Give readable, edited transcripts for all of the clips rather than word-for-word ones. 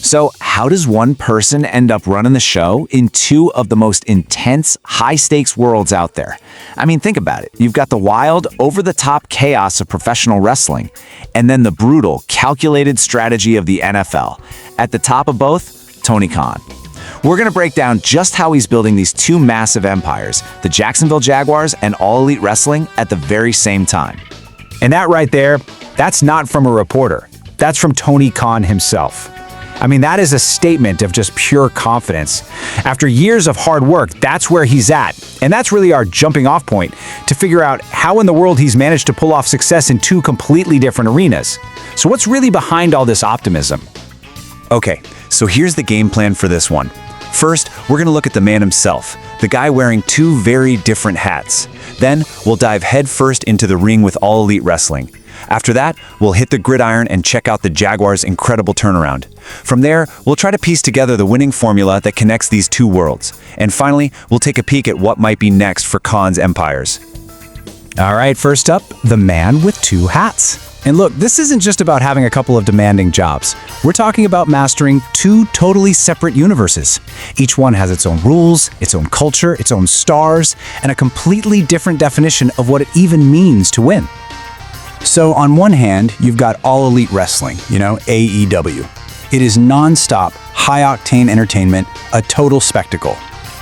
So how does one person end up running the show in two of the most intense, high-stakes worlds out there? I mean, think about it. You've got the wild, over-the-top chaos of professional wrestling, and then the brutal, calculated strategy of the NFL. At the top of both, Tony Khan. We're going to break down just how he's building these two massive empires, the Jacksonville Jaguars and All Elite Wrestling, at the very same time. And that right there, that's not from a reporter. That's from Tony Khan himself. I mean, that is a statement of just pure confidence. After years of hard work, that's where he's at. And that's really our jumping off point to figure out how in the world he's managed to pull off success in two completely different arenas. So what's really behind all this optimism? Okay, so here's the game plan for this one. First, we're going to look at the man himself, the guy wearing two very different hats. Then, we'll dive headfirst into the ring with All Elite Wrestling. After that, we'll hit the gridiron and check out the Jaguars' incredible turnaround. From there, we'll try to piece together the winning formula that connects these two worlds. And finally, we'll take a peek at what might be next for Khan's empires. All right, first up, the man with two hats. And look, this isn't just about having a couple of demanding jobs. We're talking about mastering two totally separate universes. Each one has its own rules, its own culture, its own stars, and a completely different definition of what it even means to win. So on one hand, you've got All Elite Wrestling, AEW. It is non-stop, high-octane entertainment, a total spectacle.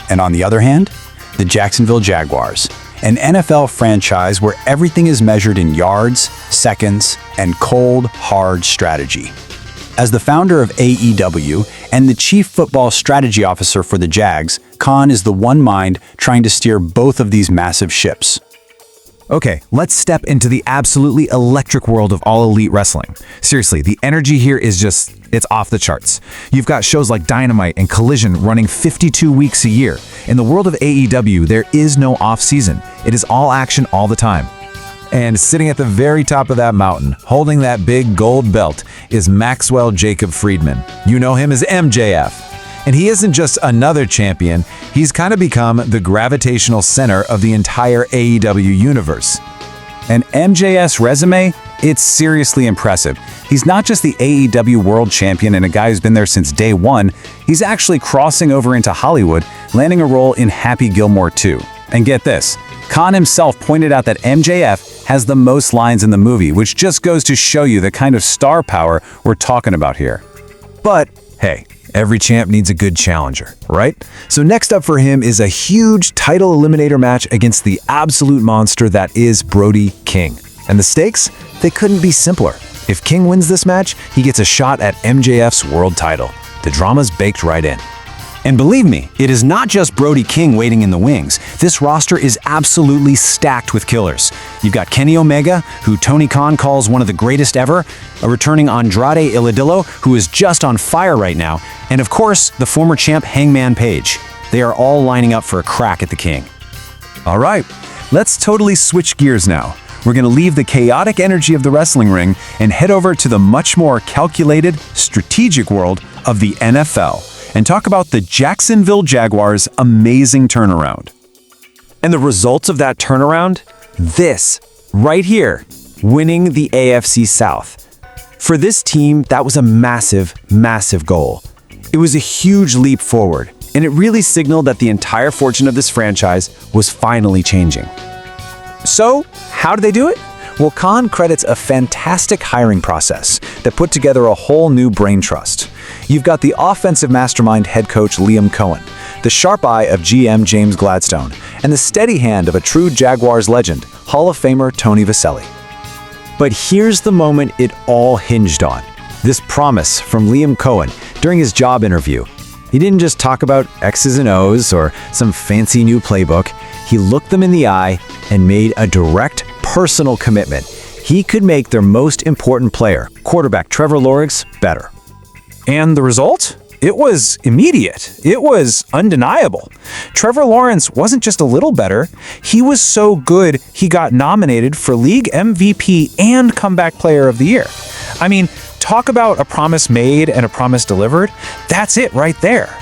And on the other hand, the Jacksonville Jaguars, an NFL franchise where everything is measured in yards, seconds, and cold, hard strategy. As the founder of AEW and the chief football strategy officer for the Jags, Khan is the one mind trying to steer both of these massive ships. Okay, let's step into the absolutely electric world of All Elite Wrestling. Seriously, the energy here is it's off the charts. You've got shows like Dynamite and Collision running 52 weeks a year. In the world of AEW, there is no off-season. It is all action all the time. And sitting at the very top of that mountain, holding that big gold belt, is Maxwell Jacob Friedman. You know him as MJF. And he isn't just another champion, he's kind of become the gravitational center of the entire AEW universe. And MJF's resume, it's seriously impressive. He's not just the AEW World Champion and a guy who's been there since day one, he's actually crossing over into Hollywood, landing a role in Happy Gilmore 2. And get this, Khan himself pointed out that MJF has the most lines in the movie, which just goes to show you the kind of star power we're talking about here. But, hey, every champ needs a good challenger, right? So next up for him is a huge title eliminator match against the absolute monster that is Brody King. And the stakes? They couldn't be simpler. If King wins this match, he gets a shot at MJF's world title. The drama's baked right in. And believe me, it is not just Brody King waiting in the wings. This roster is absolutely stacked with killers. You've got Kenny Omega, who Tony Khan calls one of the greatest ever, a returning Andrade Ilidillo, who is just on fire right now, and of course, the former champ Hangman Page. They are all lining up for a crack at the King. All right, let's totally switch gears now. We're going to leave the chaotic energy of the wrestling ring and head over to the much more calculated, strategic world of the NFL. And talk about the Jacksonville Jaguars' amazing turnaround. And the results of that turnaround? This, right here, winning the AFC South. For this team, that was a massive, massive goal. It was a huge leap forward, and it really signaled that the entire fortune of this franchise was finally changing. So, how did they do it? Well, Khan credits a fantastic hiring process that put together a whole new brain trust. You've got the offensive mastermind head coach Liam Coen, the sharp eye of GM James Gladstone, and the steady hand of a true Jaguars legend, Hall of Famer Tony Vaselli. But here's the moment it all hinged on. This promise from Liam Coen during his job interview. He didn't just talk about X's and O's or some fancy new playbook. He looked them in the eye and made a direct, personal commitment. He could make their most important player, quarterback Trevor Lawrence, better. And the result? It was immediate. It was undeniable. Trevor Lawrence wasn't just a little better. He was so good, he got nominated for League MVP and Comeback Player of the Year. I mean, talk about a promise made and a promise delivered. That's it right there.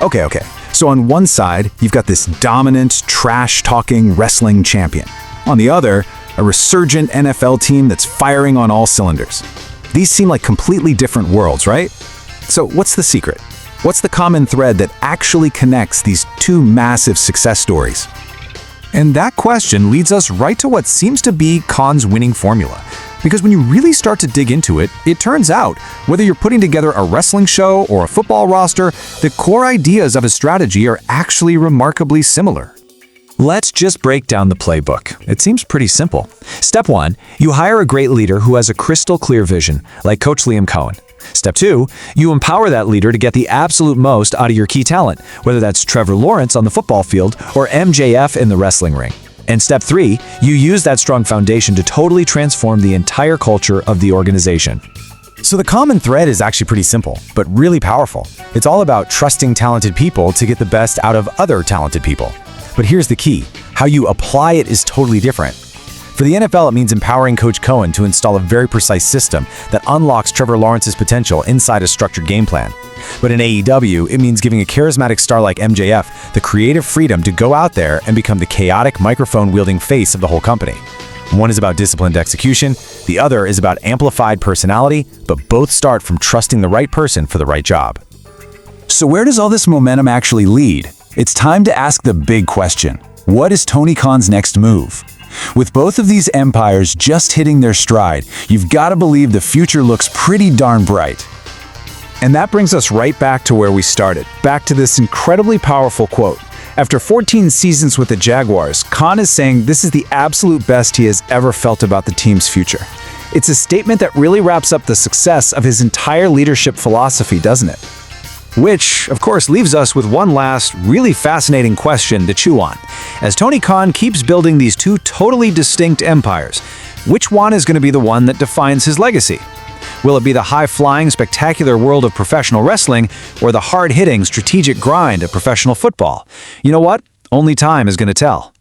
Okay. So on one side, you've got this dominant, trash-talking wrestling champion. On the other, a resurgent NFL team that's firing on all cylinders. These seem like completely different worlds, right? So what's the secret? What's the common thread that actually connects these two massive success stories? And that question leads us right to what seems to be Coen's winning formula. Because when you really start to dig into it, it turns out, whether you're putting together a wrestling show or a football roster, the core ideas of a strategy are actually remarkably similar. Let's just break down the playbook. It seems pretty simple. Step 1, you hire a great leader who has a crystal clear vision, like Coach Liam Coen. Step 2, you empower that leader to get the absolute most out of your key talent, whether that's Trevor Lawrence on the football field or MJF in the wrestling ring. And step 3, you use that strong foundation to totally transform the entire culture of the organization. So the common thread is actually pretty simple, but really powerful. It's all about trusting talented people to get the best out of other talented people. But here's the key. How you apply it is totally different. For the NFL, it means empowering Coach Coen to install a very precise system that unlocks Trevor Lawrence's potential inside a structured game plan. But in AEW, it means giving a charismatic star like MJF the creative freedom to go out there and become the chaotic, microphone-wielding face of the whole company. One is about disciplined execution, the other is about amplified personality, but both start from trusting the right person for the right job. So where does all this momentum actually lead? It's time to ask the big question. What is Tony Khan's next move? With both of these empires just hitting their stride, you've got to believe the future looks pretty darn bright. And that brings us right back to where we started, back to this incredibly powerful quote. After 14 seasons with the Jaguars, Khan is saying this is the absolute best he has ever felt about the team's future. It's a statement that really wraps up the success of his entire leadership philosophy, doesn't it? Which, of course, leaves us with one last, really fascinating question to chew on. As Tony Khan keeps building these two totally distinct empires, which one is going to be the one that defines his legacy? Will it be the high-flying, spectacular world of professional wrestling, or the hard-hitting, strategic grind of professional football? You know what? Only time is going to tell.